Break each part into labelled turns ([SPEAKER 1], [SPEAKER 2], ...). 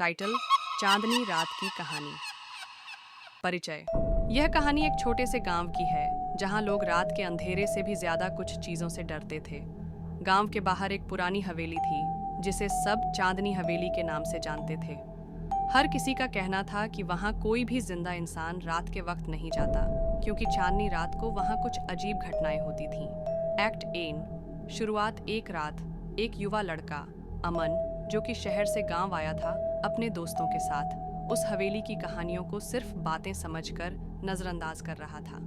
[SPEAKER 1] Title: चांदनी रात की कहानी। परिचय: यह कहानी एक छोटे से गांव की है जहां लोग रात के अंधेरे से भी ज्यादा कुछ चीजों से डरते थे। गांव के बाहर एक पुरानी हवेली थी जिसे सब चांदनी हवेली के नाम से जानते थे। हर किसी का कहना था कि वहां कोई भी जिंदा इंसान रात के वक्त नहीं जाता, क्योंकि चांदनी रात को वहां कुछ अजीब घटनाएं होती थीं। एक्ट 1। शुरुआत। एक रात एक युवा लड़का अमन, जो कि शहर से गांव आया था, अपने दोस्तों के साथ उस हवेली की कहानियों को सिर्फ बातें समझकर नजरअंदाज कर रहा था।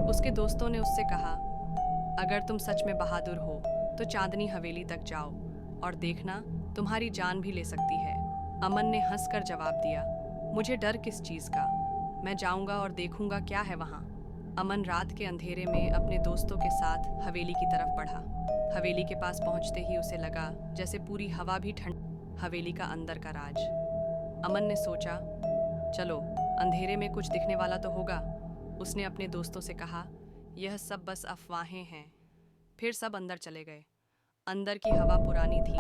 [SPEAKER 1] उसके दोस्तों ने उससे कहा, अगर तुम सच में बहादुर हो तो चांदनी हवेली तक जाओ और देखना, तुम्हारी जान भी ले सकती है। अमन ने हंसकर जवाब दिया, मुझे डर किस चीज़ का, मैं जाऊंगा और देखूंगा क्या है वहाँ। अमन रात के अंधेरे में अपने दोस्तों के साथ हवेली की तरफ बढ़ा। हवेली के पास पहुंचते ही उसे लगा जैसे पूरी हवा भी ठंड। हवेली का अंदर का राज। अमन ने सोचा, चलो अंधेरे में कुछ दिखने वाला तो होगा। उसने अपने दोस्तों से कहा, यह सब बस अफवाहें हैं। फिर सब अंदर चले गए। अंदर की हवा पुरानी थी,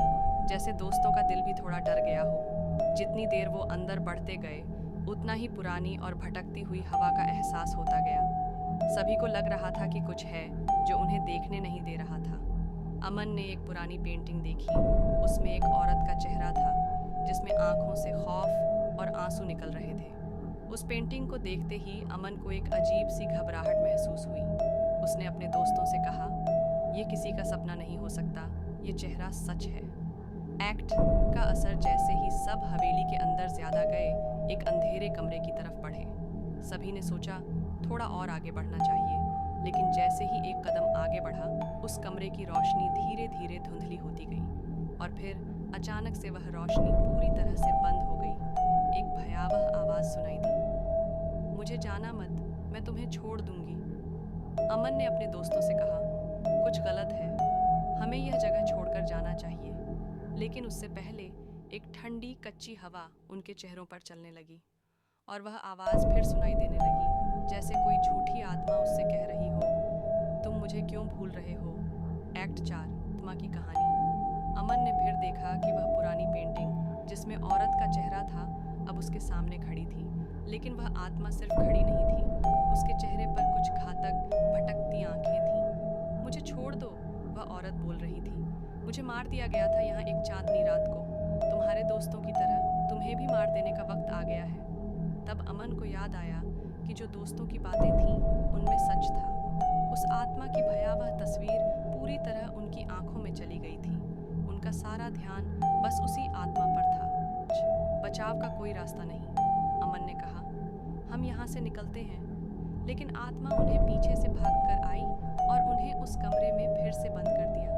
[SPEAKER 1] जैसे दोस्तों का दिल भी थोड़ा डर गया हो। जितनी देर वो अंदर बढ़ते गए, उतना ही पुरानी और भटकती हुई हवा का एहसास होता गया। सभी को लग रहा था कि कुछ है जो उन्हें देखने नहीं दे रहा था। अमन ने एक पुरानी पेंटिंग देखी। उसमें एक औरत का चेहरा था जिसमें आंखों से खौफ और आंसू निकल रहे थे। उस पेंटिंग को देखते ही अमन को एक अजीब सी घबराहट महसूस हुई। उसने अपने दोस्तों से कहा, ये किसी का सपना नहीं हो सकता, ये चेहरा सच है। एक्ट का असर जैसे ही सब हवेली के अंदर ज्यादा गए, एक अंधेरे कमरे की तरफ बढ़े। सभी ने सोचा थोड़ा और आगे बढ़ना चाहिए, लेकिन जैसे ही एक कदम आगे बढ़ा, उस कमरे की रोशनी धीरे धीरे धुंधली होती गई और फिर अचानक से वह रोशनी पूरी तरह से बंद हो गई। एक भयावह आवाज सुनाई दी, मुझे जाना मत, मैं तुम्हें छोड़ दूंगी। अमन ने अपने दोस्तों से कहा, कुछ गलत है, हमें यह जगह छोड़कर जाना चाहिए। लेकिन उससे पहले एक ठंडी कच्ची हवा उनके चेहरों पर चलने लगी और वह आवाज़ फिर सुनाई देने लगी, जैसे कोई झूठी आत्मा उससे कह रही हो, तुम मुझे क्यों भूल रहे हो। एक्ट 4। आत्मा की कहानी। अमन ने फिर देखा कि वह पुरानी पेंटिंग जिसमें औरत का चेहरा था अब उसके सामने खड़ी थी, लेकिन वह आत्मा सिर्फ खड़ी नहीं थी, उसके चेहरे पर कुछ घातक भटकती आंखें थीं। मुझे छोड़ दो, वह औरत बोल रही थी, मुझे मार दिया गया था यहाँ एक चांदनी रात को, तुम्हारे दोस्तों की तरह तुम्हें भी मार देने का वक्त आ गया है। तब अमन को याद आया कि जो दोस्तों की बातें थीं उनमें सच था। उस आत्मा की भयावह तस्वीर पूरी तरह उनकी आंखों में चली गई थी। उनका सारा ध्यान बस उसी आत्मा पर था। बचाव का कोई रास्ता नहीं, अमन ने कहा, हम यहाँ से निकलते हैं। लेकिन आत्मा उन्हें पीछे से भागकर आई और उन्हें उस कमरे में फिर से बंद कर दिया।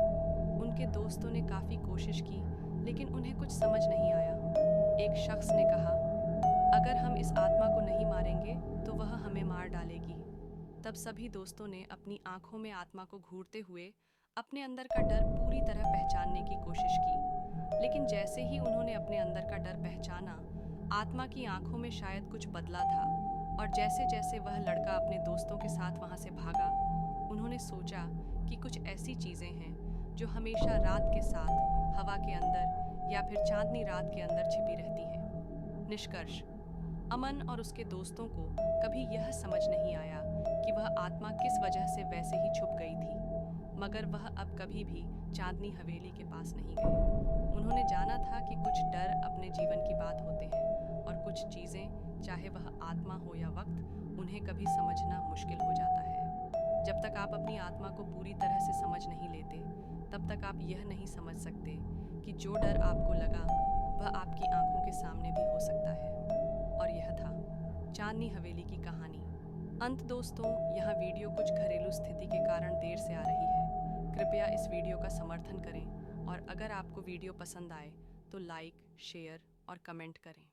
[SPEAKER 1] उनके दोस्तों ने काफी कोशिश की, लेकिन उन्हें कुछ समझ नहीं आया। एक शख्स ने कहा, अगर हम इस आत्मा को नहीं मारेंगे तो वह हमें मार डालेगी। तब सभी दोस्तों ने अपनी आंखों में आत्मा को घूरते हुए अपने अंदर का डर पूरी तरह पहचानने की कोशिश की। लेकिन जैसे ही उन्होंने अपने अंदर का डर पहचाना, आत्मा की आंखों में शायद कुछ बदला था और जैसे जैसे वह लड़का अपने दोस्तों के साथ वहां से भागा, उन्होंने सोचा कि कुछ ऐसी चीजें हैं जो हमेशा रात के साथ हवा के अंदर या फिर चांदनी रात के अंदर छिपी रहती हैं। निष्कर्ष: अमन और उसके दोस्तों को कभी यह समझ नहीं आया कि वह आत्मा किस वजह से वैसे ही छुप गई थी, मगर वह अब कभी भी चांदनी हवेली के पास नहीं गए। उन्होंने जाना था कि कुछ डर अपने जीवन की बात होते हैं और कुछ चीज़ें, चाहे वह आत्मा हो या वक्त, उन्हें कभी समझना मुश्किल हो जाता है। जब तक आप अपनी आत्मा को पूरी तरह से समझ नहीं लेते, तब तक आप यह नहीं समझ सकते कि जो डर आपको लगा वह आपकी आंखों के सामने भी हो सकता है। और यह था चांदनी हवेली की कहानी। अंत दोस्तों, यहाँ वीडियो कुछ घरेलू स्थिति के कारण देर से आ रही है। कृपया इस वीडियो का समर्थन करें और अगर आपको वीडियो पसंद आए तो लाइक, शेयर और कमेंट करें।